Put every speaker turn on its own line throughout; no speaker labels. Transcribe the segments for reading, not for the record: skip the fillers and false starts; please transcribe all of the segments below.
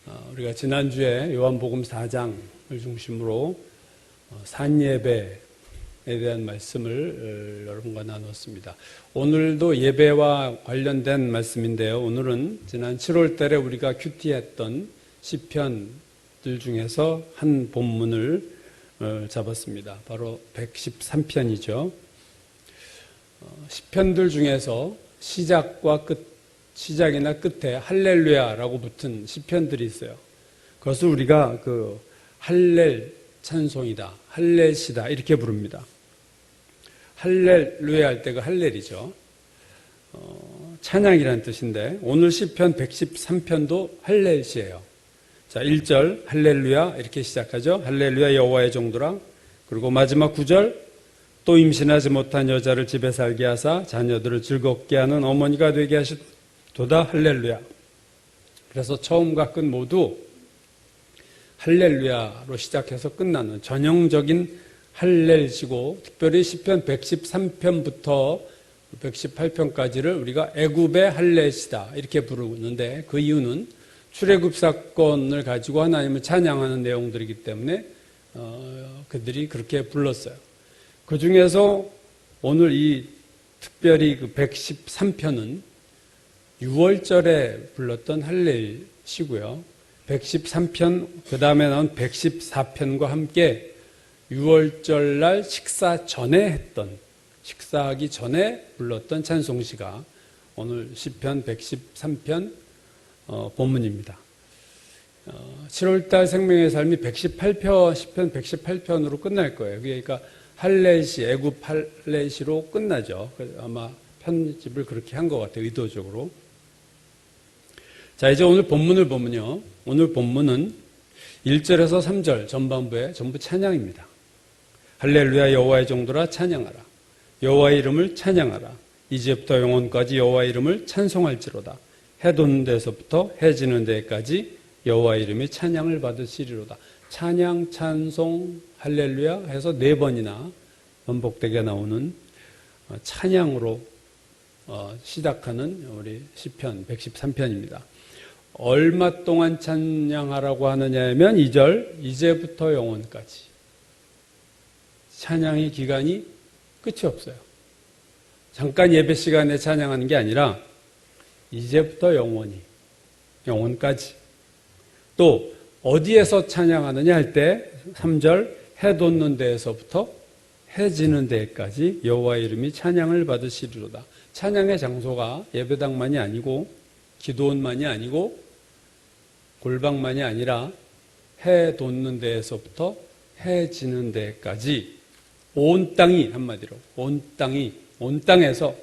우리가 지난주에 요한복음 4장을 중심으로 산예배에 대한 말씀을 여러분과 나눴습니다. 오늘도 예배와 관련된 말씀인데요. 오늘은 지난 7월 달에 우리가 큐티했던 시편들 중에서 한 본문을 잡았습니다. 바로 113편이죠. 시편들 중에서 시작이나 끝에 할렐루야라고 붙은 시편들이 있어요. 그것을 우리가 할렐 찬송이다, 할렐시다 이렇게 부릅니다. 할렐루야 할 때 할렐이죠. 찬양이라는 뜻인데 오늘 시편 113편도 할렐시예요. 자, 1절 할렐루야 이렇게 시작하죠. 할렐루야 여호와의 종들아. 그리고 마지막 9절 또 임신하지 못한 여자를 집에 살게 하사 자녀들을 즐겁게 하는 어머니가 되게 하시도다 할렐루야. 그래서 처음과 끝 모두 할렐루야로 시작해서 끝나는 전형적인 할렐시고, 특별히 시편 113편부터 118편까지를 우리가 애굽의 할렐시다 이렇게 부르는데, 그 이유는 출애굽 사건을 가지고 하나님을 찬양하는 내용들이기 때문에 그들이 그렇게 불렀어요. 그 중에서 오늘 이 특별히 113편은 6월절에 불렀던 할렐시고요. 113편 그 다음에 나온 114편과 함께 6월절 날 식사하기 전에 불렀던 찬송시가 오늘 시편 113편 본문입니다. 7월달 생명의 삶이 118편, 시편 118편으로 끝날 거예요. 그러니까 할렐시, 애굽 할렐시로 끝나죠. 아마 편집을 그렇게 한 것 같아요. 의도적으로. 자, 이제 오늘 본문을 보면요. 오늘 본문은 1절에서 3절 전반부에 전부 찬양입니다. 할렐루야 여호와의 종들아 찬양하라. 여호와의 이름을 찬양하라. 이제부터 영원까지 여호와의 이름을 찬송할지로다. 해 돋는 데서부터 해 지는 데까지 여호와의 이름이 찬양을 받으시리로다. 찬양, 찬송, 할렐루야 해서 4번이나 반복되게 나오는 찬양으로 시작하는 우리 시편 113편입니다. 얼마 동안 찬양하라고 하느냐 하면 2절, 이제부터 영원까지. 찬양의 기간이 끝이 없어요. 잠깐 예배 시간에 찬양하는 게 아니라 이제부터 영원까지. 또 어디에서 찬양하느냐 할 때 3절, 해 돋는 데에서부터 해 지는 데까지 여호와의 이름이 찬양을 받으시리로다. 찬양의 장소가 예배당만이 아니고 기도원만이 아니고 골방만이 아니라 해 돋는 데에서부터 해 지는 데까지 온 땅이, 한마디로 온 땅에서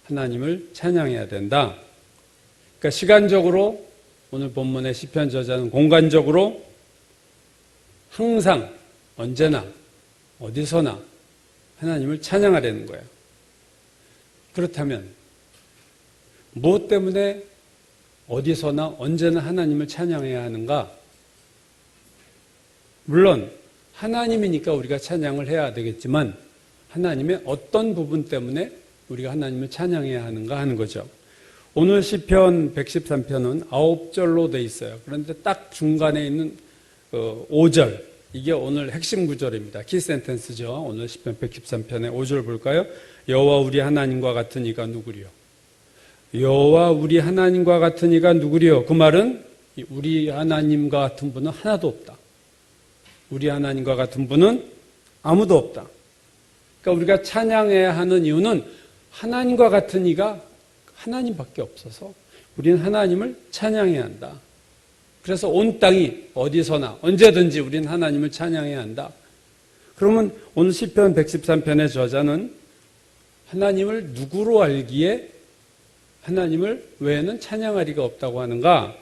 하나님을 찬양해야 된다. 그러니까 시간적으로 오늘 본문의 시편 저자는 공간적으로 항상 언제나 어디서나 하나님을 찬양하려는 거예요. 그렇다면 무엇 때문에 어디서나 언제나 하나님을 찬양해야 하는가? 물론 하나님이니까 우리가 찬양을 해야 되겠지만 하나님의 어떤 부분 때문에 우리가 하나님을 찬양해야 하는가 하는 거죠. 오늘 시편 113편은 9절로 돼 있어요. 그런데 딱 중간에 있는 5절, 이게 오늘 핵심 구절입니다. 키센텐스죠. 오늘 시편 113편의 5절 볼까요? 여호와 우리 하나님과 같은 이가 누구리요? 여호와 우리 하나님과 같은 이가 누구리요? 그 말은 우리 하나님과 같은 분은 하나도 없다. 우리 하나님과 같은 분은 아무도 없다. 그러니까 우리가 찬양해야 하는 이유는 하나님과 같은 이가 하나님밖에 없어서 우리는 하나님을 찬양해야 한다. 그래서 온 땅이 어디서나 언제든지 우리는 하나님을 찬양해야 한다. 그러면 오늘 시편 113편의 저자는 하나님을 누구로 알기에 하나님을 외에는 찬양할 리가 없다고 하는가?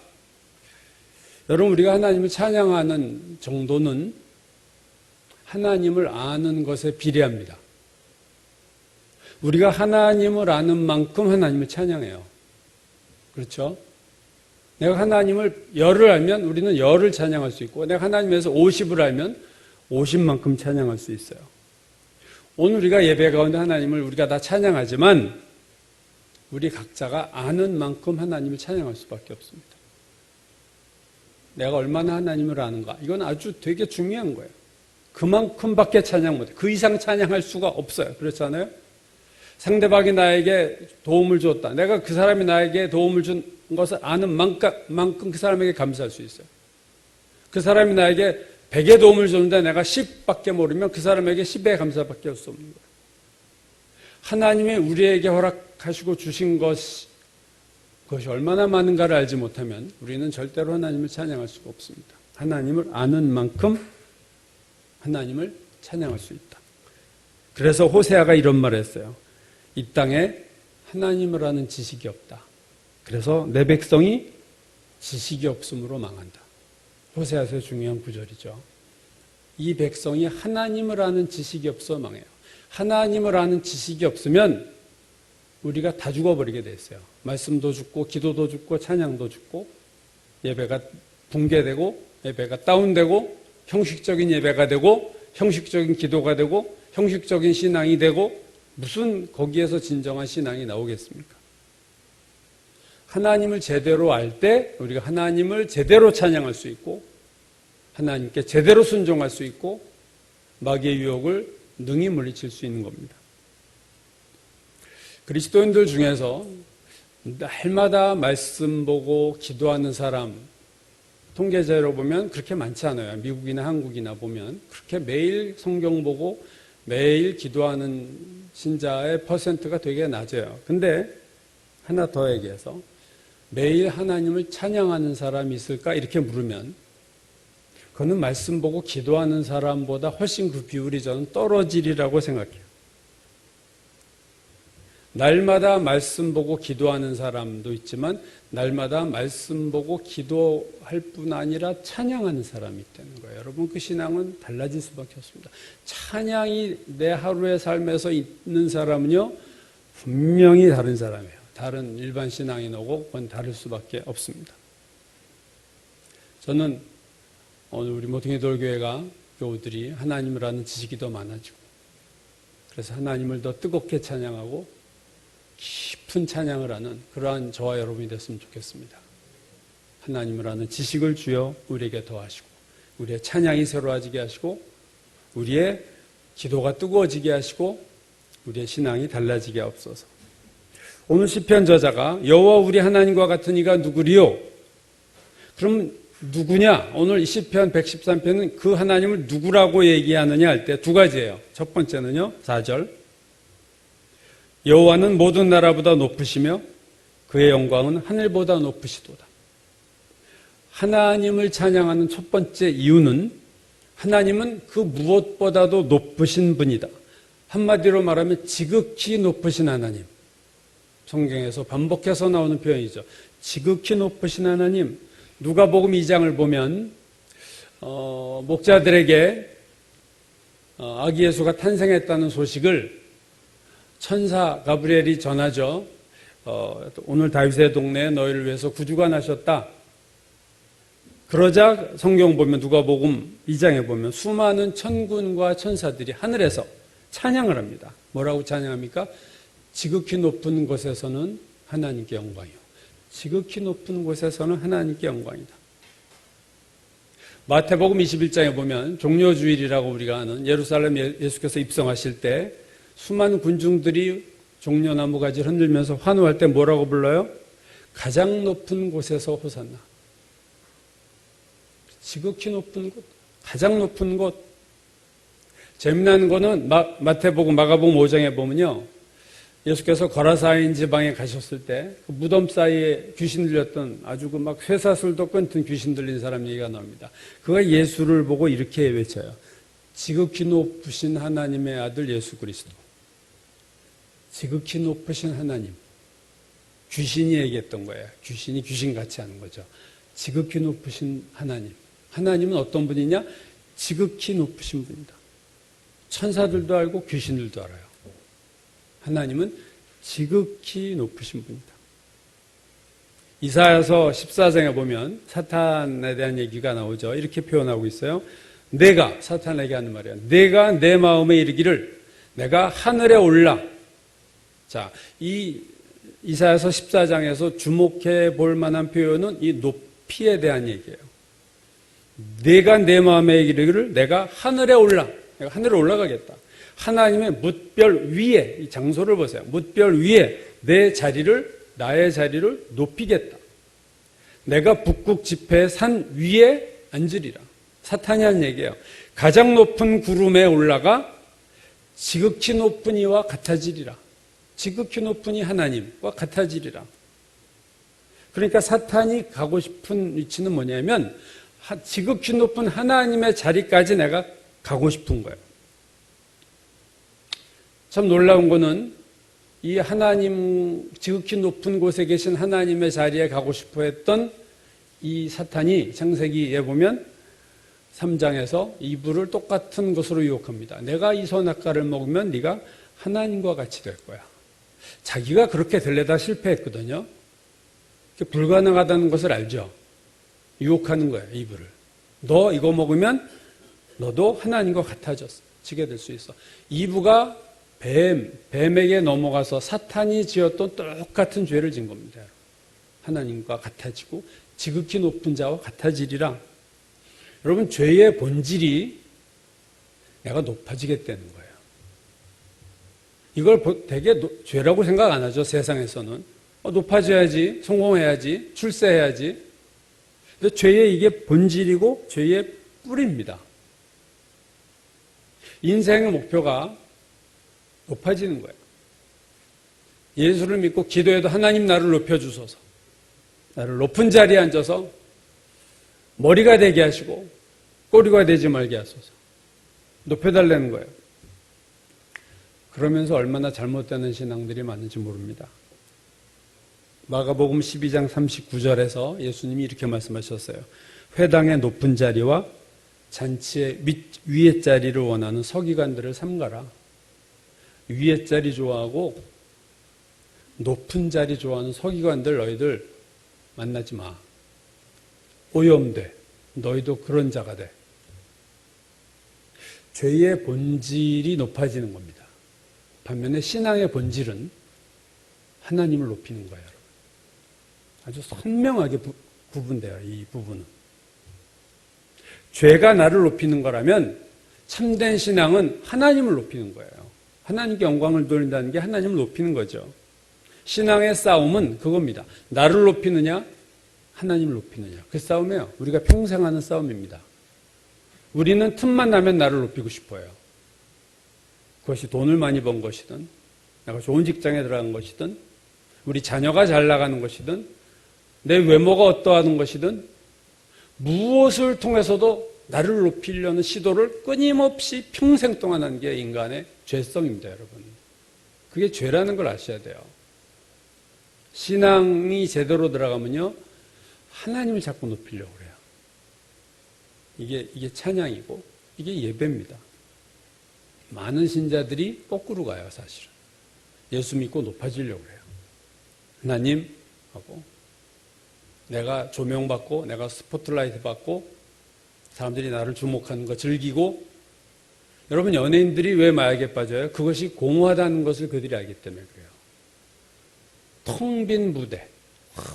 여러분, 우리가 하나님을 찬양하는 정도는 하나님을 아는 것에 비례합니다. 우리가 하나님을 아는 만큼 하나님을 찬양해요. 그렇죠? 내가 하나님을 열을 알면 우리는 열을 찬양할 수 있고, 내가 하나님에서 50을 알면 50만큼 찬양할 수 있어요. 오늘 우리가 예배 가운데 하나님을 우리가 다 찬양하지만 우리 각자가 아는 만큼 하나님을 찬양할 수밖에 없습니다. 내가 얼마나 하나님을 아는가. 이건 아주 되게 중요한 거예요. 그만큼밖에 찬양 못해. 그 이상 찬양할 수가 없어요. 그렇잖아요? 상대방이 나에게 도움을 줬다. 내가 그 사람이 나에게 도움을 준 것을 아는 만큼 그 사람에게 감사할 수 있어요. 그 사람이 나에게 100의 도움을 줬는데 내가 10밖에 모르면 그 사람에게 10의 감사밖에 할 수 없는 거예요. 하나님이 우리에게 허락하시고 주신 그것이 얼마나 많은가를 알지 못하면 우리는 절대로 하나님을 찬양할 수가 없습니다. 하나님을 아는 만큼 하나님을 찬양할 수 있다. 그래서 호세아가 이런 말을 했어요. 이 땅에 하나님을 아는 지식이 없다. 그래서 내 백성이 지식이 없음으로 망한다. 호세아서의 중요한 구절이죠. 이 백성이 하나님을 아는 지식이 없어 망해요. 하나님을 아는 지식이 없으면 우리가 다 죽어버리게 돼 있어요. 말씀도 죽고 기도도 죽고 찬양도 죽고 예배가 붕괴되고 예배가 다운되고 형식적인 예배가 되고 형식적인 기도가 되고 형식적인 신앙이 되고 무슨 거기에서 진정한 신앙이 나오겠습니까? 하나님을 제대로 알 때 우리가 하나님을 제대로 찬양할 수 있고 하나님께 제대로 순종할 수 있고 마귀의 유혹을 능히 물리칠 수 있는 겁니다. 그리스도인들 중에서 날마다 말씀 보고 기도하는 사람 통계자로 보면 그렇게 많지 않아요. 미국이나 한국이나 보면 그렇게 매일 성경 보고 매일 기도하는 신자의 퍼센트가 되게 낮아요. 근데 하나 더 얘기해서 매일 하나님을 찬양하는 사람이 있을까? 이렇게 물으면 그거는 말씀 보고 기도하는 사람보다 훨씬 그 비율이 저는 떨어지리라고 생각해요. 날마다 말씀 보고 기도하는 사람도 있지만 날마다 말씀 보고 기도할 뿐 아니라 찬양하는 사람이 있다는 거예요. 여러분 그 신앙은 달라질 수밖에 없습니다. 찬양이 내 하루의 삶에서 있는 사람은요 분명히 다른 사람이에요. 다른 일반 신앙인하고 그건 다를 수밖에 없습니다. 저는 오늘 우리 모퉁이돌교회가 교우들이 하나님을 아는 지식이 더 많아지고 그래서 하나님을 더 뜨겁게 찬양하고 깊은 찬양을 하는 그러한 저와 여러분이 됐으면 좋겠습니다. 하나님을 아는 지식을 주여 우리에게 더하시고 우리의 찬양이 새로워지게 하시고 우리의 기도가 뜨거워지게 하시고 우리의 신앙이 달라지게 하옵소서. 오늘 시편 저자가 여호와 우리 하나님과 같은 이가 누구리요? 그럼 누구냐? 오늘 이 시편 113편은 그 하나님을 누구라고 얘기하느냐 할 때 두 가지예요. 첫 번째는요. 4절 여호와는 모든 나라보다 높으시며 그의 영광은 하늘보다 높으시도다. 하나님을 찬양하는 첫 번째 이유는 하나님은 그 무엇보다도 높으신 분이다. 한마디로 말하면 지극히 높으신 하나님. 성경에서 반복해서 나오는 표현이죠. 지극히 높으신 하나님. 누가복음 2장을 보면 목자들에게 아기 예수가 탄생했다는 소식을 천사 가브리엘이 전하죠. 오늘 다윗의 동네에 너희를 위해서 구주가 나셨다. 그러자 성경 보면 누가복음 2장에 보면 수많은 천군과 천사들이 하늘에서 찬양을 합니다. 뭐라고 찬양합니까? 지극히 높은 곳에서는 하나님께 영광이요. 지극히 높은 곳에서는 하나님께 영광이다. 마태복음 21장에 보면 종려주일이라고 우리가 아는 예루살렘 예수께서 입성하실 때 수많은 군중들이 종려나무 가지를 흔들면서 환호할 때 뭐라고 불러요? 가장 높은 곳에서 호산나. 지극히 높은 곳, 가장 높은 곳. 재미난 거는 마태복음, 마가복음 5장에 보면요. 예수께서 거라사인 지방에 가셨을 때 그 무덤 사이에 귀신 들렸던 아주 그 막 쇠사슬도 끊던 귀신 들린 사람 얘기가 나옵니다. 그가 예수를 보고 이렇게 외쳐요. 지극히 높으신 하나님의 아들 예수 그리스도. 지극히 높으신 하나님. 귀신이 얘기했던 거예요. 귀신이 귀신같이 하는 거죠. 지극히 높으신 하나님. 하나님은 어떤 분이냐? 지극히 높으신 분이다. 천사들도 알고 귀신들도 알아요. 하나님은 지극히 높으신 분이다. 이사야서 14장에 보면 사탄에 대한 얘기가 나오죠. 이렇게 표현하고 있어요. 내가, 사탄에게 하는 말이야. 내가 내 마음에 이르기를 내가 하늘에 올라. 자, 이 이사야서 14장에서 주목해 볼 만한 표현은 이 높이에 대한 얘기예요. 내가 내 마음에 이르기를 내가 하늘에 올라가겠다. 하나님의 뭇별 위에, 이 장소를 보세요. 뭇별 위에 나의 자리를 높이겠다. 내가 북극 지폐의 산 위에 앉으리라. 사탄이 한 얘기예요. 가장 높은 구름에 올라가 지극히 높은 이와 같아지리라. 지극히 높은 이 하나님과 같아지리라. 그러니까 사탄이 가고 싶은 위치는 뭐냐면 지극히 높은 하나님의 자리까지 내가 가고 싶은 거예요. 참 놀라운 거는 이 하나님, 지극히 높은 곳에 계신 하나님의 자리에 가고 싶어 했던 이 사탄이 창세기에 보면 3장에서 이브를 똑같은 것으로 유혹합니다. 내가 이 선악과를 먹으면 네가 하나님과 같이 될 거야. 자기가 그렇게 되려다 실패했거든요. 불가능하다는 것을 알죠. 유혹하는 거예요, 이브를. 너 이거 먹으면 너도 하나님과 같아지게 될 수 있어. 이브가 뱀에게 넘어가서 사탄이 지었던 똑같은 죄를 진 겁니다. 하나님과 같아지고 지극히 높은 자와 같아지리라. 여러분, 죄의 본질이 내가 높아지겠다는 거예요. 이걸 되게 죄라고 생각 안 하죠, 세상에서는. 높아져야지, 성공해야지, 출세해야지. 근데 죄의 이게 본질이고 죄의 뿌리입니다. 인생의 목표가 높아지는 거예요. 예수를 믿고 기도해도 하나님 나를 높여주소서. 나를 높은 자리에 앉아서 머리가 되게 하시고 꼬리가 되지 말게 하소서. 높여달라는 거예요. 그러면서 얼마나 잘못되는 신앙들이 많은지 모릅니다. 마가복음 12장 39절에서 예수님이 이렇게 말씀하셨어요. 회당의 높은 자리와 잔치의 위의 자리를 원하는 서기관들을 삼가라. 위의 자리 좋아하고 높은 자리 좋아하는 서기관들 너희들 만나지 마. 오염돼. 너희도 그런 자가 돼. 죄의 본질이 높아지는 겁니다. 반면에 신앙의 본질은 하나님을 높이는 거예요. 여러분. 아주 선명하게 구분돼요. 이 부분은. 죄가 나를 높이는 거라면 참된 신앙은 하나님을 높이는 거예요. 하나님께 영광을 돌린다는 게 하나님을 높이는 거죠. 신앙의 싸움은 그겁니다. 나를 높이느냐, 하나님을 높이느냐. 그 싸움이에요. 우리가 평생 하는 싸움입니다. 우리는 틈만 나면 나를 높이고 싶어요. 그것이 돈을 많이 번 것이든, 내가 좋은 직장에 들어간 것이든, 우리 자녀가 잘 나가는 것이든, 내 외모가 어떠하는 것이든, 무엇을 통해서도 나를 높이려는 시도를 끊임없이 평생 동안 한 게 인간의 죄성입니다, 여러분. 그게 죄라는 걸 아셔야 돼요. 신앙이 제대로 들어가면요, 하나님을 자꾸 높이려고 그래요. 이게 찬양이고, 이게 예배입니다. 많은 신자들이 거꾸로 가요, 사실은. 예수 믿고 높아지려고 그래요. 하나님 하고, 내가 조명받고, 내가 스포트라이트 받고, 사람들이 나를 주목하는 거 즐기고, 여러분, 연예인들이 왜 마약에 빠져요? 그것이 공허하다는 것을 그들이 알기 때문에 그래요. 텅 빈 무대,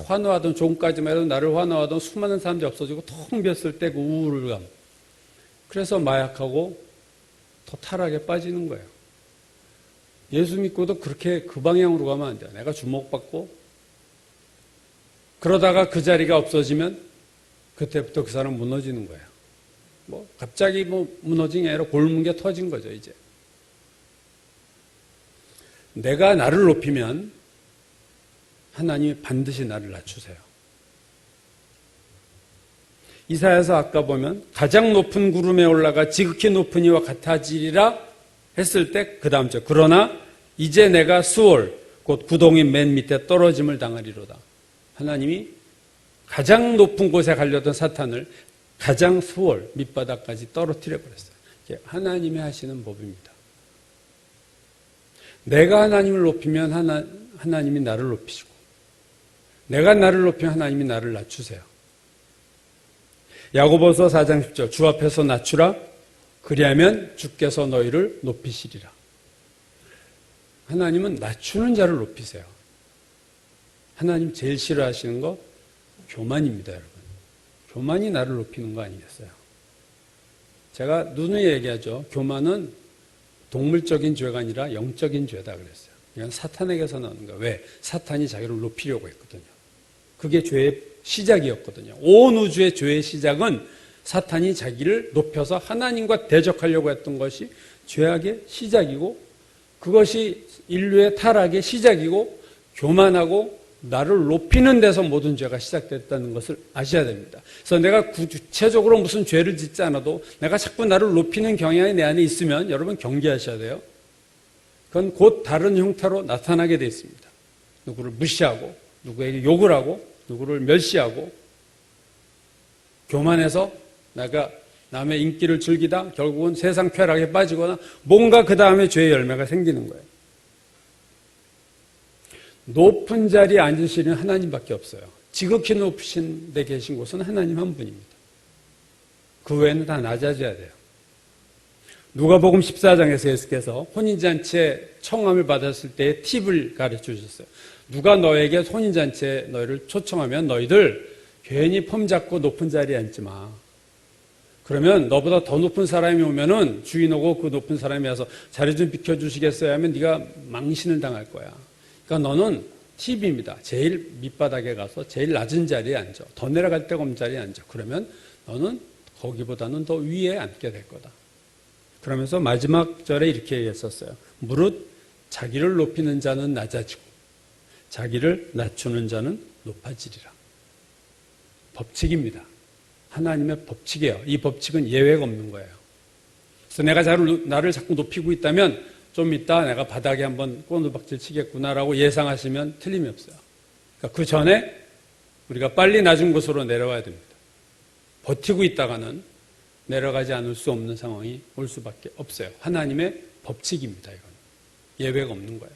환호하던 종까지만 해도 나를 환호하던 수많은 사람들이 없어지고 텅 비었을 때 그 우울감. 그래서 마약하고 더 타락에 빠지는 거예요. 예수 믿고도 그렇게 그 방향으로 가면 안 돼요. 내가 주목받고 그러다가 그 자리가 없어지면 그때부터 그 사람 무너지는 거예요. 갑자기 무너진 게 아니라 골문 게 터진 거죠, 이제. 내가 나를 높이면 하나님이 반드시 나를 낮추세요. 이사야서 아까 보면 가장 높은 구름에 올라가 지극히 높은 이와 같아지리라 했을 때 그 다음 절, 그러나 이제 내가 수월 곧 구덩이 맨 밑에 떨어짐을 당하리로다. 하나님이 가장 높은 곳에 가려던 사탄을 가장 수월 밑바닥까지 떨어뜨려 버렸어요. 이게 하나님이 하시는 법입니다. 내가 하나님을 높이면 하나님이 나를 높이시고, 내가 나를 높이면 하나님이 나를 낮추세요. 야고보서 4장 10절, 주 앞에서 낮추라. 그리하면 주께서 너희를 높이시리라. 하나님은 낮추는 자를 높이세요. 하나님 제일 싫어하시는 거 교만입니다, 여러분. 교만이 나를 높이는 거 아니겠어요? 제가 누누이 얘기하죠. 교만은 동물적인 죄가 아니라 영적인 죄다 그랬어요. 이건 사탄에게서 나오는 거예요. 왜? 사탄이 자기를 높이려고 했거든요. 그게 죄의 시작이었거든요. 온 우주의 죄의 시작은 사탄이 자기를 높여서 하나님과 대적하려고 했던 것이 죄악의 시작이고, 그것이 인류의 타락의 시작이고, 교만하고 나를 높이는 데서 모든 죄가 시작됐다는 것을 아셔야 됩니다. 그래서 내가 구체적으로 무슨 죄를 짓지 않아도 내가 자꾸 나를 높이는 경향이 내 안에 있으면 여러분 경계하셔야 돼요. 그건 곧 다른 형태로 나타나게 되어 있습니다. 누구를 무시하고, 누구에게 욕을 하고, 누구를 멸시하고, 교만해서 내가 남의 인기를 즐기다 결국은 세상 쾌락에 빠지거나 뭔가 그 다음에 죄의 열매가 생기는 거예요. 높은 자리에 앉으시는 하나님밖에 없어요. 지극히 높으신 데 계신 곳은 하나님 한 분입니다. 그 외에는 다 낮아져야 돼요. 누가복음 14장에서 예수께서 혼인잔치에 청함을 받았을 때의 팁을 가르쳐 주셨어요. 누가 너에게 혼인잔치에 너희를 초청하면 너희들 괜히 폼 잡고 높은 자리에 앉지 마. 그러면 너보다 더 높은 사람이 오면은 주인하고 그 높은 사람이 와서 자리 좀 비켜주시겠어요 하면 네가 망신을 당할 거야. 그러니까 너는 팁입니다. 제일 밑바닥에 가서 제일 낮은 자리에 앉아. 더 내려갈 데가 없는 자리에 앉아. 그러면 너는 거기보다는 더 위에 앉게 될 거다. 그러면서 마지막 절에 이렇게 얘기했었어요. 무릇 자기를 높이는 자는 낮아지고 자기를 낮추는 자는 높아지리라. 법칙입니다. 하나님의 법칙이에요. 이 법칙은 예외가 없는 거예요. 그래서 내가 나를 자꾸 높이고 있다면 좀 이따 내가 바닥에 한번 꼬누박질 치겠구나라고 예상하시면 틀림이 없어요. 그러니까 그 전에 우리가 빨리 낮은 곳으로 내려와야 됩니다. 버티고 있다가는 내려가지 않을 수 없는 상황이 올 수밖에 없어요. 하나님의 법칙입니다. 이건 예외가 없는 거예요.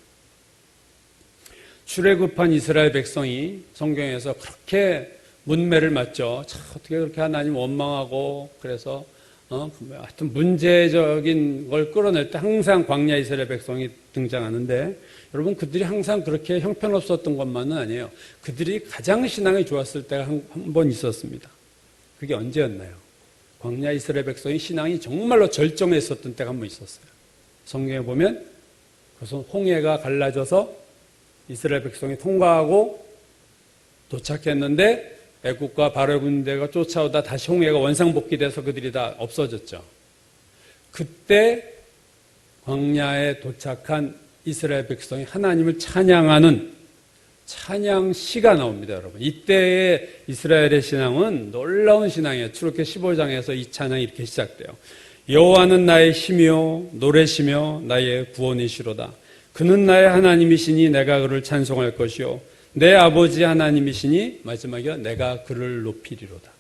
출애굽한 이스라엘 백성이 성경에서 그렇게 문매를 맞죠. 참 어떻게 그렇게 하나님 원망하고 그래서 하여튼 문제적인 걸 끌어낼 때 항상 광야 이스라엘 백성이 등장하는데 여러분 그들이 항상 그렇게 형편없었던 것만은 아니에요. 그들이 가장 신앙이 좋았을 때가 한 번 있었습니다. 그게 언제였나요? 광야 이스라엘 백성이 신앙이 정말로 절정에 있었던 때가 한 번 있었어요. 성경에 보면 그것은 홍해가 갈라져서 이스라엘 백성이 통과하고 도착했는데 애국과 바로의 군대가 쫓아오다 다시 홍해가 원상복귀돼서 그들이 다 없어졌죠. 그때 광야에 도착한 이스라엘 백성이 하나님을 찬양하는 찬양시가 나옵니다, 여러분. 이때의 이스라엘의 신앙은 놀라운 신앙이에요. 출애굽기 15장에서 이 찬양이 이렇게 시작돼요. 여호와는 나의 힘이요 노래시며 나의 구원이시로다. 그는 나의 하나님이시니 내가 그를 찬송할 것이요 내 아버지 하나님이시니 마지막에 내가 그를 높이리로다.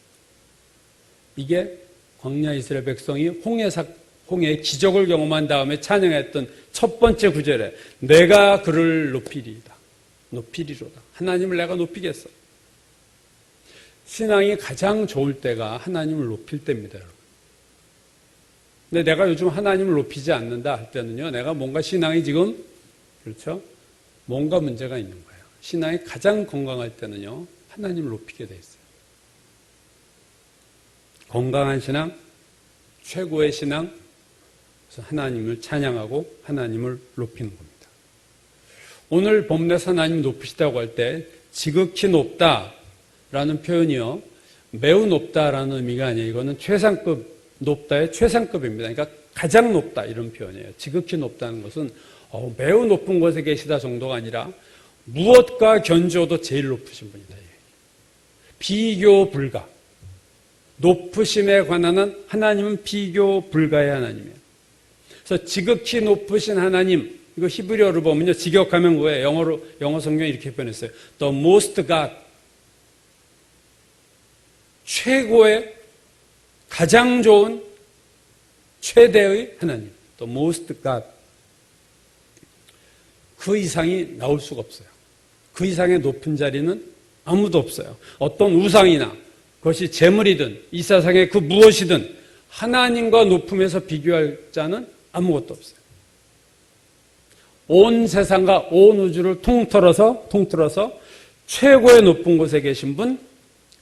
이게 광야 이스라엘 백성이 홍해의 기적을 경험한 다음에 찬양했던 첫 번째 구절에 내가 그를 높이리이다. 높이리로다. 하나님을 내가 높이겠어. 신앙이 가장 좋을 때가 하나님을 높일 때입니다, 여러분. 근데 내가 요즘 하나님을 높이지 않는다 할 때는요, 내가 뭔가 신앙이 지금, 그렇죠? 뭔가 문제가 있는 거예요. 신앙이 가장 건강할 때는요, 하나님을 높이게 돼 있어요. 건강한 신앙, 최고의 신앙, 그래서 하나님을 찬양하고 하나님을 높이는 겁니다. 오늘 본문에서 하나님 높으시다고 할 때 지극히 높다라는 표현이요, 매우 높다라는 의미가 아니에요. 이거는 최상급, 높다의 최상급입니다. 그러니까 가장 높다 이런 표현이에요. 지극히 높다는 것은 매우 높은 곳에 계시다 정도가 아니라 무엇과 견주어도 제일 높으신 분이다. 비교 불가. 높으심에 관한 하나님은 비교 불가의 하나님이에요. 그래서 지극히 높으신 하나님, 이거 히브리어로 보면요, 직역하면 뭐예요? 영어 성경이 이렇게 표현했어요. The most God. 최고의, 가장 좋은, 최대의 하나님. The most God. 그 이상이 나올 수가 없어요. 그 이상의 높은 자리는 아무도 없어요. 어떤 우상이나 그것이 재물이든 이 세상의 그 무엇이든 하나님과 높음에서 비교할 자는 아무것도 없어요. 온 세상과 온 우주를 통틀어서 최고의 높은 곳에 계신 분,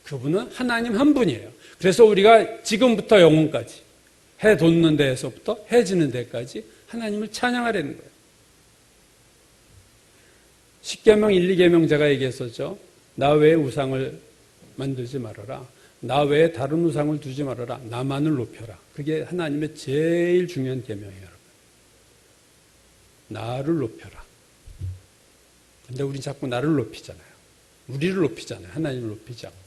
그분은 하나님 한 분이에요. 그래서 우리가 지금부터 영혼까지 해 돋는 데에서부터 해 지는 데까지 하나님을 찬양하라는 거예요. 십계명 1, 2계명 제가 얘기했었죠. 나 외에 우상을 만들지 말아라. 나 외에 다른 우상을 두지 말아라. 나만을 높여라. 그게 하나님의 제일 중요한 계명이에요, 여러분. 나를 높여라. 근데 우린 자꾸 나를 높이잖아요. 우리를 높이잖아요. 하나님을 높이지 않고.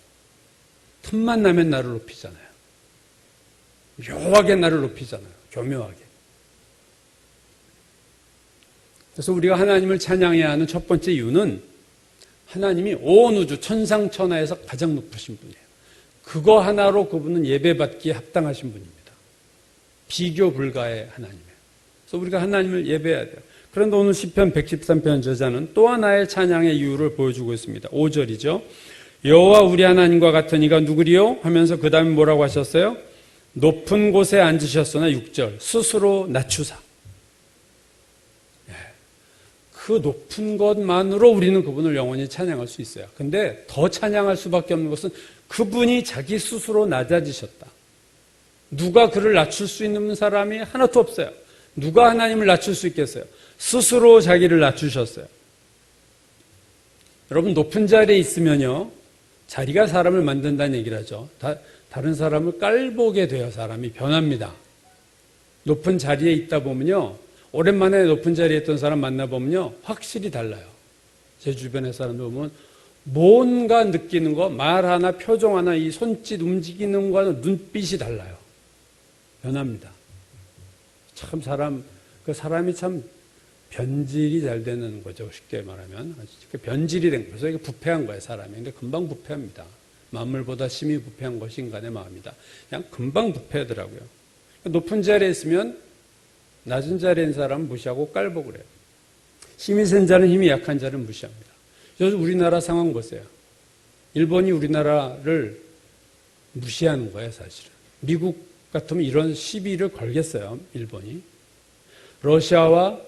틈만 나면 나를 높이잖아요. 묘하게 나를 높이잖아요. 교묘하게. 그래서 우리가 하나님을 찬양해야 하는 첫 번째 이유는 하나님이 온 우주 천상천하에서 가장 높으신 분이에요. 그거 하나로 그분은 예배받기에 합당하신 분입니다. 비교 불가의 하나님이에요. 그래서 우리가 하나님을 예배해야 돼요. 그런데 오늘 시편 113편 저자는 또 하나의 찬양의 이유를 보여주고 있습니다. 5절이죠. 여호와 우리 하나님과 같은 이가 누구리요? 하면서 그 다음에 뭐라고 하셨어요? 높은 곳에 앉으셨으나 6절 스스로 낮추사. 그 높은 것만으로 우리는 그분을 영원히 찬양할 수 있어요. 근데 더 찬양할 수밖에 없는 것은 그분이 자기 스스로 낮아지셨다. 누가 그를 낮출 수 있는 사람이 하나도 없어요. 누가 하나님을 낮출 수 있겠어요? 스스로 자기를 낮추셨어요. 여러분, 높은 자리에 있으면요, 자리가 사람을 만든다는 얘기를 하죠. 다른 사람을 깔보게 돼요. 사람이 변합니다. 높은 자리에 있다 보면요, 오랜만에 높은 자리에 있던 사람 만나보면요, 확실히 달라요. 제 주변의 사람들 보면 뭔가 느끼는 거, 말 하나, 표정 하나, 이 손짓 움직이는 거는 눈빛이 달라요. 변합니다. 참 그 사람이 참 변질이 잘 되는 거죠. 쉽게 말하면. 변질이 된 거죠. 이게 부패한 거예요, 사람이. 근데 금방 부패합니다. 만물보다 심히 부패한 것이 인간의 마음이다. 그냥 금방 부패하더라고요. 높은 자리에 있으면 낮은 자리에 있는 사람은 무시하고 깔보고 그래요. 힘이 센 자는 힘이 약한 자는 무시합니다. 그래서 우리나라 상황 보세요. 일본이 우리나라를 무시하는 거예요, 사실은. 미국 같으면 이런 시비를 걸겠어요, 일본이. 러시아와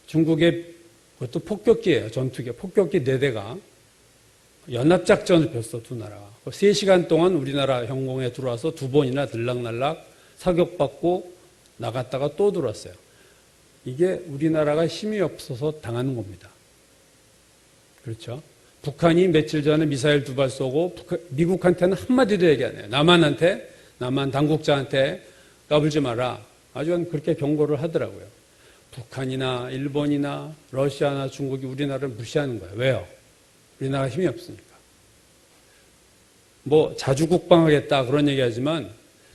중국의 그것도 폭격기예요, 전투기. 폭격기 4대가 연합작전을 폈어, 두 나라가. 3시간 동안 우리나라 현공에 들어와서 2번이나 들락날락 사격받고 나갔다가 또 들어왔어요. 이게 우리나라가 힘이 없어서 당하는 겁니다. 그렇죠? 북한이 며칠 전에 미사일 2발 쏘고 미국한테는 한마디도 얘기 안 해요. 남한 당국자한테 까불지 마라. 아주 그렇게 경고를 하더라고요. 북한이나 일본이나 러시아나 중국이 우리나라를 무시하는 거예요. 왜요? 우리나라가 힘이 없으니까. 뭐 자주 국방하겠다 그런 얘기하지만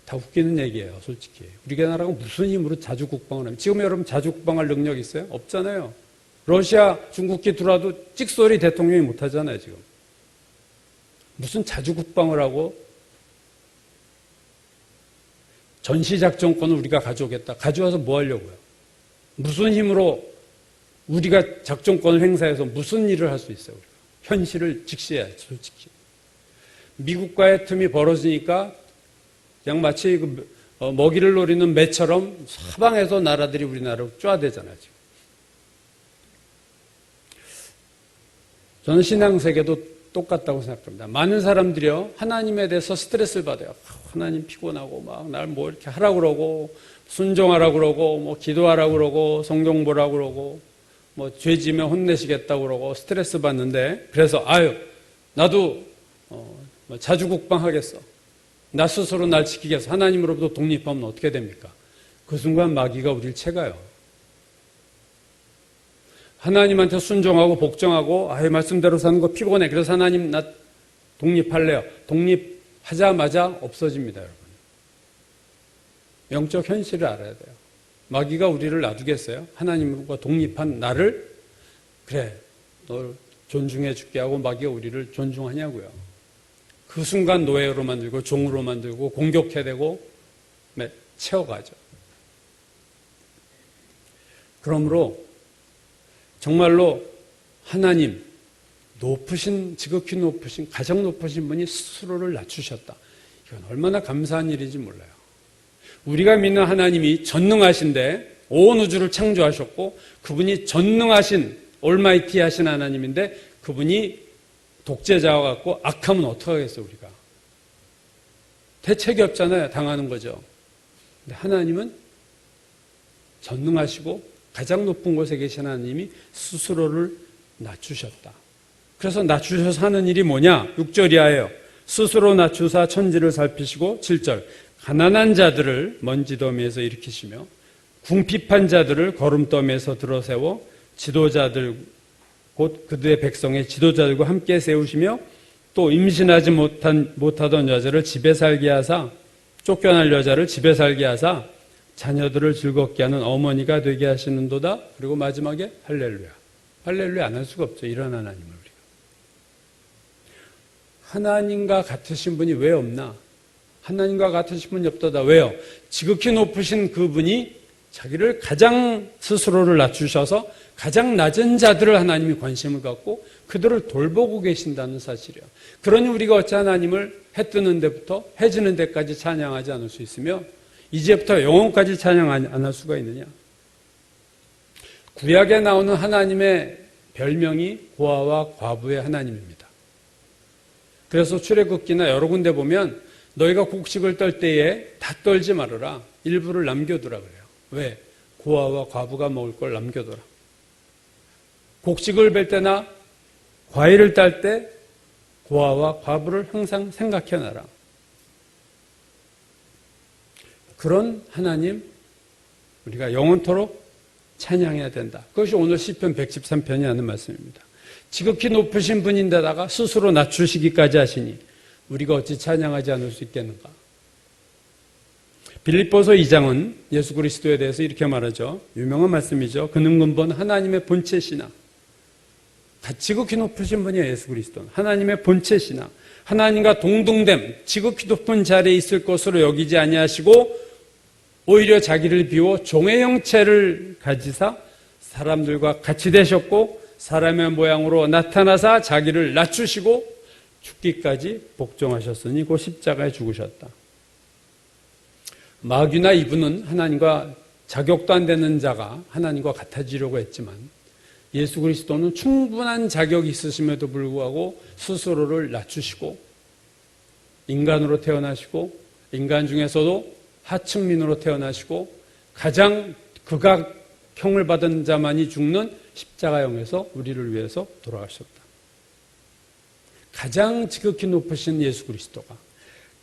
다 웃기는 얘기예요, 솔직히. 우리나라가 무슨 힘으로 자주 국방을 하면. 지금 여러분 자주 국방할 능력 있어요? 없잖아요. 러시아, 중국기 들어와도 찍소리 대통령이 못하잖아요, 지금. 무슨 자주 국방을 하고 전시작전권을 우리가 가져오겠다. 가져와서 뭐 하려고요? 무슨 힘으로 우리가 작전권을 행사해서 무슨 일을 할 수 있어요, 우리가? 현실을 직시해야죠, 솔직히. 미국과의 틈이 벌어지니까 그냥 마치 먹이를 노리는 매처럼 사방에서 나라들이 우리나라로 쪼아대잖아요, 지금. 저는 신앙세계도 똑같다고 생각합니다. 많은 사람들이요, 하나님에 대해서 스트레스를 받아요. 하나님 피곤하고, 막, 날 뭐 이렇게 하라고 그러고, 순종하라고 그러고, 뭐, 기도하라고 그러고, 성경 보라고 그러고, 뭐, 죄 지면 혼내시겠다고 그러고, 스트레스 받는데, 그래서, 나도, 자주국방하겠어. 나 스스로 날 지키겠어. 하나님으로부터 독립하면 어떻게 됩니까? 그 순간 마귀가 우리를 채가요. 하나님한테 순종하고 복종하고 말씀대로 사는 거 피곤해. 그래서 하나님 나 독립할래요. 독립하자마자 없어집니다, 여러분. 영적 현실을 알아야 돼요. 마귀가 우리를 놔두겠어요? 하나님과 독립한 나를 그래, 널 존중해 줄게 하고 마귀가 우리를 존중하냐고요. 그 순간 노예로 만들고 종으로 만들고 공격해대고 채워가죠. 그러므로 정말로 하나님, 지극히 높으신, 가장 높으신 분이 스스로를 낮추셨다. 이건 얼마나 감사한 일인지 몰라요. 우리가 믿는 하나님이 전능하신데 온 우주를 창조하셨고 그분이 전능하신 올마이티하신 하나님인데 그분이 독재자와 같고 악하면 어떡하겠어요, 우리가. 대책이 없잖아요. 당하는 거죠. 근데 하나님은 전능하시고 가장 높은 곳에 계신 하나님이 스스로를 낮추셨다. 그래서 낮추셔서 하는 일이 뭐냐? 6절 이하예요. 스스로 낮추사 천지를 살피시고 7절 가난한 자들을 먼지더미에서 일으키시며 궁핍한 자들을 거름더미에서 들어세워 지도자들 곧 그들의 백성의 지도자들과 함께 세우시며 또 임신하지 못하던 여자를 집에 살게 하사 쫓겨날 여자를 집에 살게 하사 자녀들을 즐겁게 하는 어머니가 되게 하시는도다. 그리고 마지막에 할렐루야. 할렐루야 안 할 수가 없죠. 이런 하나님을 우리가. 하나님과 같으신 분이 왜 없나? 하나님과 같으신 분이 없다다. 왜요? 지극히 높으신 그분이 자기를 가장 스스로를 낮추셔서 가장 낮은 자들을 하나님이 관심을 갖고 그들을 돌보고 계신다는 사실이에요. 그러니 우리가 어찌 하나님을 해 뜨는 데부터 해 지는 데까지 찬양하지 않을 수 있으며 이제부터 영원까지 찬양 안 할 수가 있느냐? 구약에 나오는 하나님의 별명이 고아와 과부의 하나님입니다. 그래서 출애굽기나 여러 군데 보면 너희가 곡식을 떨 때에 다 떨지 말아라. 일부를 남겨두라 그래요. 왜? 고아와 과부가 먹을 걸 남겨둬라. 곡식을 벨 때나 과일을 딸 때 고아와 과부를 항상 생각해놔라. 그런 하나님 우리가 영원토록 찬양해야 된다. 그것이 오늘 시편 113편이 하는 말씀입니다. 지극히 높으신 분인데다가 스스로 낮추시기까지 하시니 우리가 어찌 찬양하지 않을 수 있겠는가? 빌립보서 2장은 예수 그리스도에 대해서 이렇게 말하죠. 유명한 말씀이죠. 그는 근본 하나님의 본체시나 지극히 높으신 분이에요. 예수 그리스도는 하나님의 본체시나 하나님과 동등됨 지극히 높은 자리에 있을 것으로 여기지 아니하시고 오히려 자기를 비워 종의 형체를 가지사 사람들과 같이 되셨고 사람의 모양으로 나타나사 자기를 낮추시고 죽기까지 복종하셨으니 곧 십자가에 죽으셨다. 마귀나 이분은 하나님과 자격도 안 되는 자가 하나님과 같아지려고 했지만 예수 그리스도는 충분한 자격이 있으심에도 불구하고 스스로를 낮추시고 인간으로 태어나시고 인간 중에서도 하층민으로 태어나시고 가장 극악형을 받은 자만이 죽는 십자가형에서 우리를 위해서 돌아가셨다. 가장 지극히 높으신 예수 그리스도가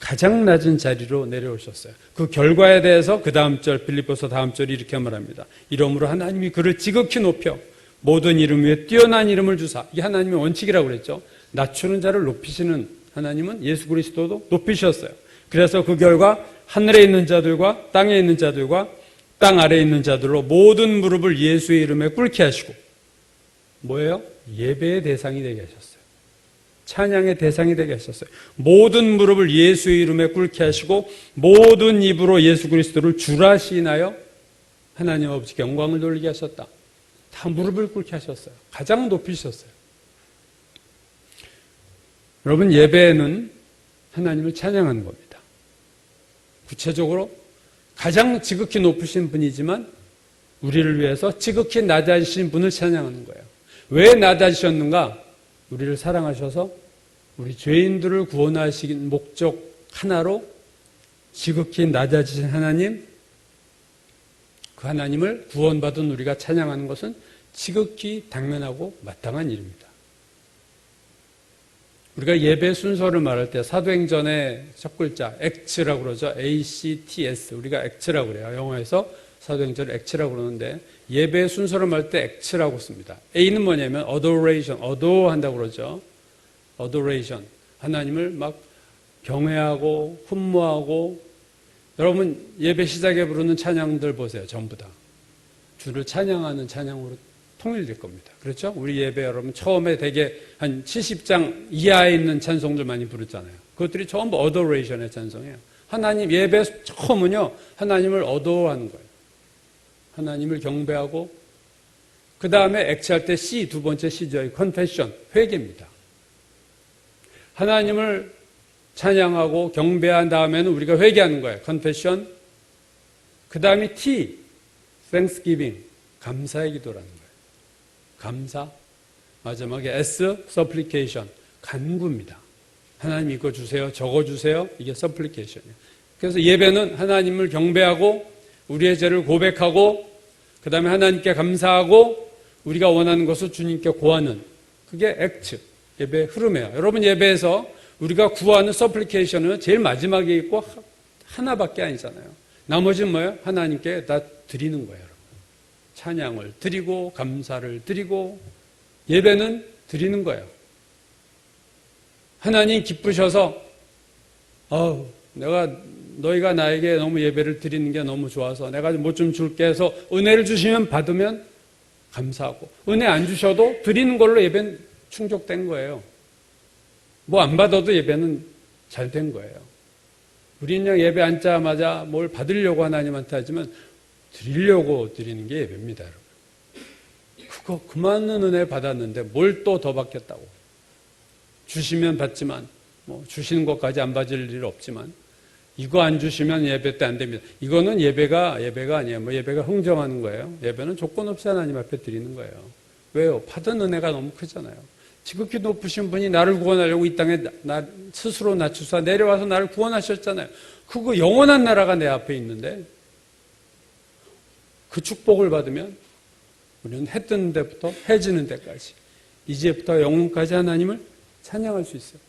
가장 낮은 자리로 내려오셨어요. 그 결과에 대해서 그 다음 절 빌립보서 다음 절이 이렇게 말합니다. 이러므로 하나님이 그를 지극히 높여 모든 이름 위에 뛰어난 이름을 주사. 이게 하나님의 원칙이라고 그랬죠. 낮추는 자를 높이시는 하나님은 예수 그리스도도 높이셨어요. 그래서 그 결과 하늘에 있는 자들과 땅에 있는 자들과 땅 아래에 있는 자들로 모든 무릎을 예수의 이름에 꿇게 하시고 뭐예요? 예배의 대상이 되게 하셨어요. 찬양의 대상이 되게 하셨어요. 모든 무릎을 예수의 이름에 꿇게 하시고 모든 입으로 예수 그리스도를 주라 시인하여 하나님 아버지께 영광을 돌리게 하셨다. 다 무릎을 꿇게 하셨어요. 가장 높이셨어요. 여러분 예배는 하나님을 찬양하는 겁니다. 구체적으로 가장 지극히 높으신 분이지만 우리를 위해서 지극히 낮아지신 분을 찬양하는 거예요. 왜 낮아지셨는가? 우리를 사랑하셔서 우리 죄인들을 구원하시긴 목적 하나로 지극히 낮아지신 하나님, 그 하나님을 구원받은 우리가 찬양하는 것은 지극히 당연하고 마땅한 일입니다. 우리가 예배 순서를 말할 때 사도행전의 첫 글자 acts라고 그러죠. ACTS. 우리가 acts라고 그래요. 영어에서 사도행전을 acts라고 그러는데 예배 순서를 말할 때 acts라고 씁니다. A는 뭐냐면 adoration, ador한다고 그러죠. adoration. 하나님을 막 경외하고 흠모하고 여러분 예배 시작에 부르는 찬양들 보세요. 전부 다. 주를 찬양하는 찬양으로 통일될 겁니다. 그렇죠? 우리 예배 여러분 처음에 되게 한 70장 이하에 있는 찬송들 많이 부르잖아요. 그것들이 전부 adoration의 찬송이에요. 하나님 예배 처음은요. 하나님을 adore하는 거예요. 하나님을 경배하고 그 다음에 액치할 때 C, 두 번째 C죠. confession, 회개입니다. 하나님을 찬양하고 경배한 다음에는 우리가 회개하는 거예요. confession. 그 다음에 T, thanksgiving, 감사의 기도라는 거예요. 감사. 마지막에 S, supplication, 간구입니다. 하나님 이거 주세요, 저거 주세요. 이게 서플리케이션이에요. 그래서 예배는 하나님을 경배하고 우리의 죄를 고백하고 그 다음에 하나님께 감사하고 우리가 원하는 것을 주님께 구하는 그게 액트, 예배의 흐름이에요. 여러분 예배에서 우리가 구하는 서플리케이션은 제일 마지막에 있고 하나밖에 아니잖아요. 나머지는 뭐예요? 하나님께 다 드리는 거예요. 여러분. 찬양을 드리고 감사를 드리고 예배는 드리는 거예요. 하나님 기쁘셔서 너희가 나에게 너무 예배를 드리는 게 너무 좋아서 내가 뭐 좀 줄게 해서 은혜를 주시면 받으면 감사하고 은혜 안 주셔도 드리는 걸로 예배는 충족된 거예요. 뭐 안 받아도 예배는 잘 된 거예요. 우리는 그냥 예배 앉자마자 뭘 받으려고 하나님한테 하지만 드리려고 드리는 게 예배입니다. 여러분. 그거 그만한 은혜 받았는데 뭘 또 더 받겠다고. 주시면 받지만 뭐 주시는 것까지 안 받을 일 없지만 이거 안 주시면 예배 때 안 됩니다. 이거는 예배가 아니에요. 뭐 예배가 흥정하는 거예요. 예배는 조건 없이 하나님 앞에 드리는 거예요. 왜요? 받은 은혜가 너무 크잖아요. 지극히 높으신 분이 나를 구원하려고 이 땅에 나 스스로 낮추사 내려와서 나를 구원하셨잖아요. 그거 영원한 나라가 내 앞에 있는데 그 축복을 받으면 우리는 해 뜨는 데부터 해 지는 데까지 이제부터 영원까지 하나님을 찬양할 수 있어요.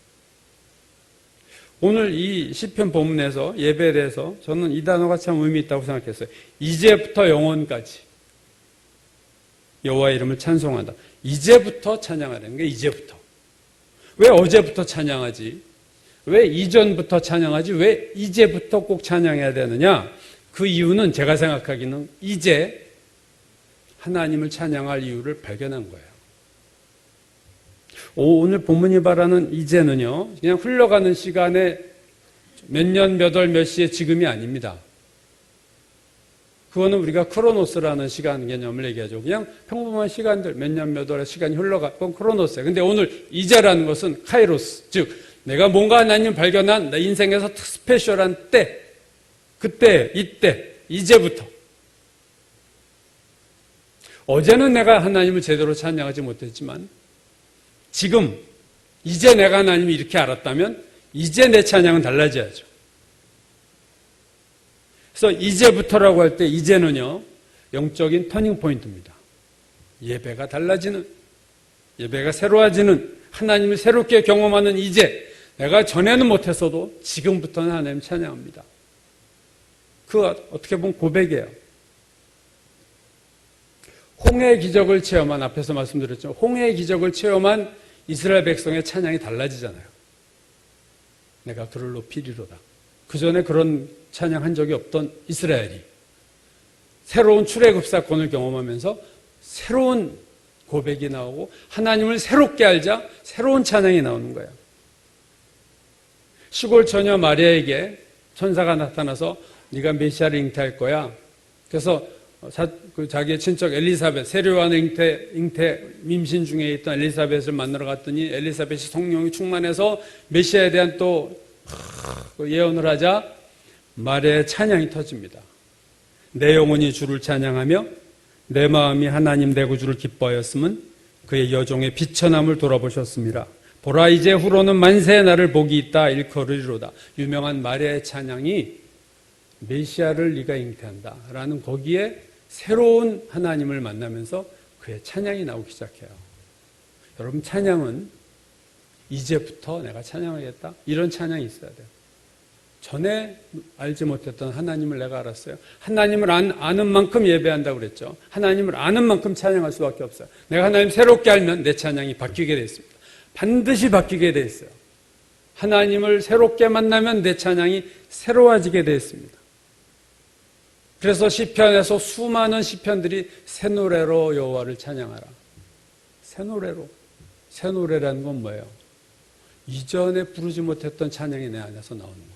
오늘 이 시편 본문에서 예배에 대해서 저는 이 단어가 참 의미 있다고 생각했어요. 이제부터 영원까지 여호와의 이름을 찬송한다. 이제부터 찬양하라는 게 이제부터. 왜 어제부터 찬양하지? 왜 이전부터 찬양하지? 왜 이제부터 꼭 찬양해야 되느냐? 그 이유는 제가 생각하기는 이제 하나님을 찬양할 이유를 발견한 거예요. 오늘 본문이 말하는 이제는요, 그냥 흘러가는 시간에 몇 년, 몇 월, 몇 시의 지금이 아닙니다. 그거는 우리가 크로노스라는 시간 개념을 얘기하죠. 그냥 평범한 시간들, 몇 년, 몇 월의 시간이 흘러가건 크로노스예요. 근데 오늘 이제라는 것은 카이로스, 즉 내가 뭔가 하나님 발견한 내 인생에서 스페셜한 때, 그때, 이때, 이제부터. 어제는 내가 하나님을 제대로 찬양하지 못했지만 지금, 이제 내가 하나님을 이렇게 알았다면 이제 내 찬양은 달라져야죠. 그래서 이제부터라고 할 때 이제는요, 영적인 터닝 포인트입니다. 예배가 달라지는, 예배가 새로워지는, 하나님을 새롭게 경험하는 이제, 내가 전에는 못했어도 지금부터는 하나님 찬양합니다. 그 어떻게 보면 고백이에요. 홍해의 기적을 체험한, 앞에서 말씀드렸죠. 홍해의 기적을 체험한 이스라엘 백성의 찬양이 달라지잖아요. 내가 그를 높이리로다. 그 전에 그런 찬양한 적이 없던 이스라엘이 새로운 출애굽 사건을 경험하면서 새로운 고백이 나오고 하나님을 새롭게 알자 새로운 찬양이 나오는 거예요. 시골 처녀 마리아에게 천사가 나타나서 네가 메시아를 잉태할 거야. 그래서 자기의 친척 엘리사벳, 세례요한의 잉태 임신 중에 있던 엘리사벳을 만나러 갔더니 엘리사벳이 성령이 충만해서 메시아에 대한 또 예언을 하자 마리아의 찬양이 터집니다. 내 영혼이 주를 찬양하며 내 마음이 하나님 내 구주를 기뻐하였음은 그의 여종의 비천함을 돌아보셨습니다. 보라 이제 후로는 만세의 날을 복이 있다 일컬으리로다. 유명한 마리아의 찬양이 메시아를 네가 잉태한다 라는 거기에 새로운 하나님을 만나면서 그의 찬양이 나오기 시작해요. 여러분 찬양은 이제부터 내가 찬양하겠다 이런 찬양이 있어야 돼요. 전에 알지 못했던 하나님을 내가 알았어요. 하나님을 아는 만큼 예배한다고 그랬죠. 하나님을 아는 만큼 찬양할 수밖에 없어요. 내가 하나님 새롭게 알면 내 찬양이 바뀌게 되어 있습니다. 반드시 바뀌게 되어 있어요. 하나님을 새롭게 만나면 내 찬양이 새로워지게 되어 있습니다. 그래서 시편에서 수많은 시편들이 새 노래로 여호와를 찬양하라. 새 노래로. 새 노래라는 건 뭐예요? 이전에 부르지 못했던 찬양이 내 안에서 나오는 거예요.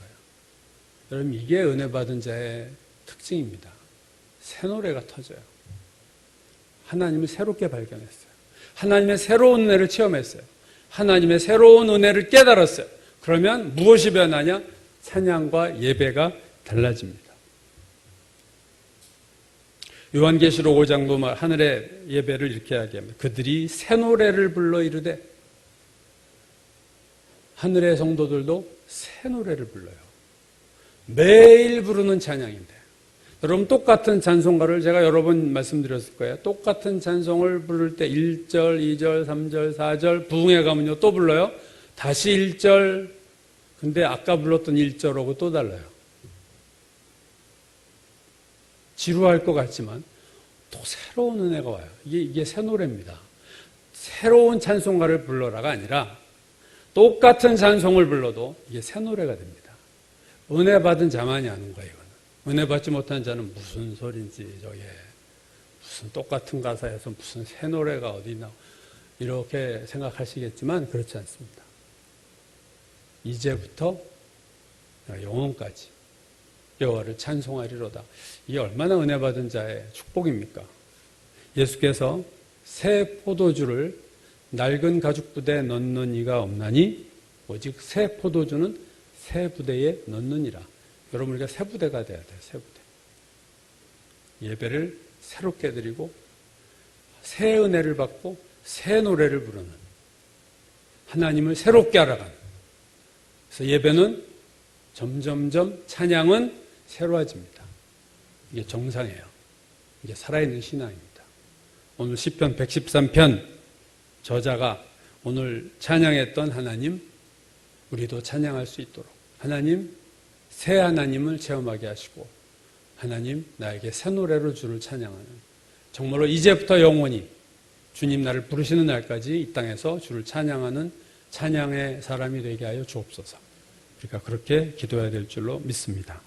여러분 이게 은혜 받은 자의 특징입니다. 새 노래가 터져요. 하나님을 새롭게 발견했어요. 하나님의 새로운 은혜를 체험했어요. 하나님의 새로운 은혜를 깨달았어요. 그러면 무엇이 변하냐? 찬양과 예배가 달라집니다. 요한계시록 5장도 하늘의 예배를 이렇게 이야기합니다. 그들이 새 노래를 불러 이르되 하늘의 성도들도 새 노래를 불러요. 매일 부르는 찬양인데. 여러분 똑같은 찬송가를 제가 여러 번 말씀드렸을 거예요. 똑같은 찬송을 부를 때 1절, 2절, 3절, 4절 부흥회 가면요 또 불러요. 다시 1절. 근데 아까 불렀던 1절하고 또 달라요. 지루할 것 같지만 또 새로운 은혜가 와요. 이게 새 노래입니다. 새로운 찬송가를 불러라가 아니라 똑같은 찬송을 불러도 이게 새 노래가 됩니다. 은혜 받은 자만이 아는 거예요. 이거는. 은혜 받지 못한 자는 무슨 소린지 저게 무슨 똑같은 가사에서 무슨 새 노래가 어디 있나 이렇게 생각하시겠지만 그렇지 않습니다. 이제부터 영원까지 여호와를 찬송하리로다. 이게 얼마나 은혜 받은 자의 축복입니까? 예수께서 새 포도주를 낡은 가죽 부대에 넣는 이가 없나니 오직 새 포도주는 새 부대에 넣느니라. 여러분 우리가 새 부대가 돼야 돼요. 새 부대. 예배를 새롭게 드리고 새 은혜를 받고 새 노래를 부르는 하나님을 새롭게 알아가는. 그래서 예배는 점점점 찬양은 새로워집니다. 이게 정상이에요. 이게 살아있는 신앙입니다. 오늘 시편 113편 저자가 오늘 찬양했던 하나님 우리도 찬양할 수 있도록 하나님 새 하나님을 체험하게 하시고 하나님 나에게 새 노래로 주를 찬양하는 정말로 이제부터 영원히 주님 나를 부르시는 날까지 이 땅에서 주를 찬양하는 찬양의 사람이 되게 하여 주옵소서. 우리가 그렇게 기도해야 될 줄로 믿습니다.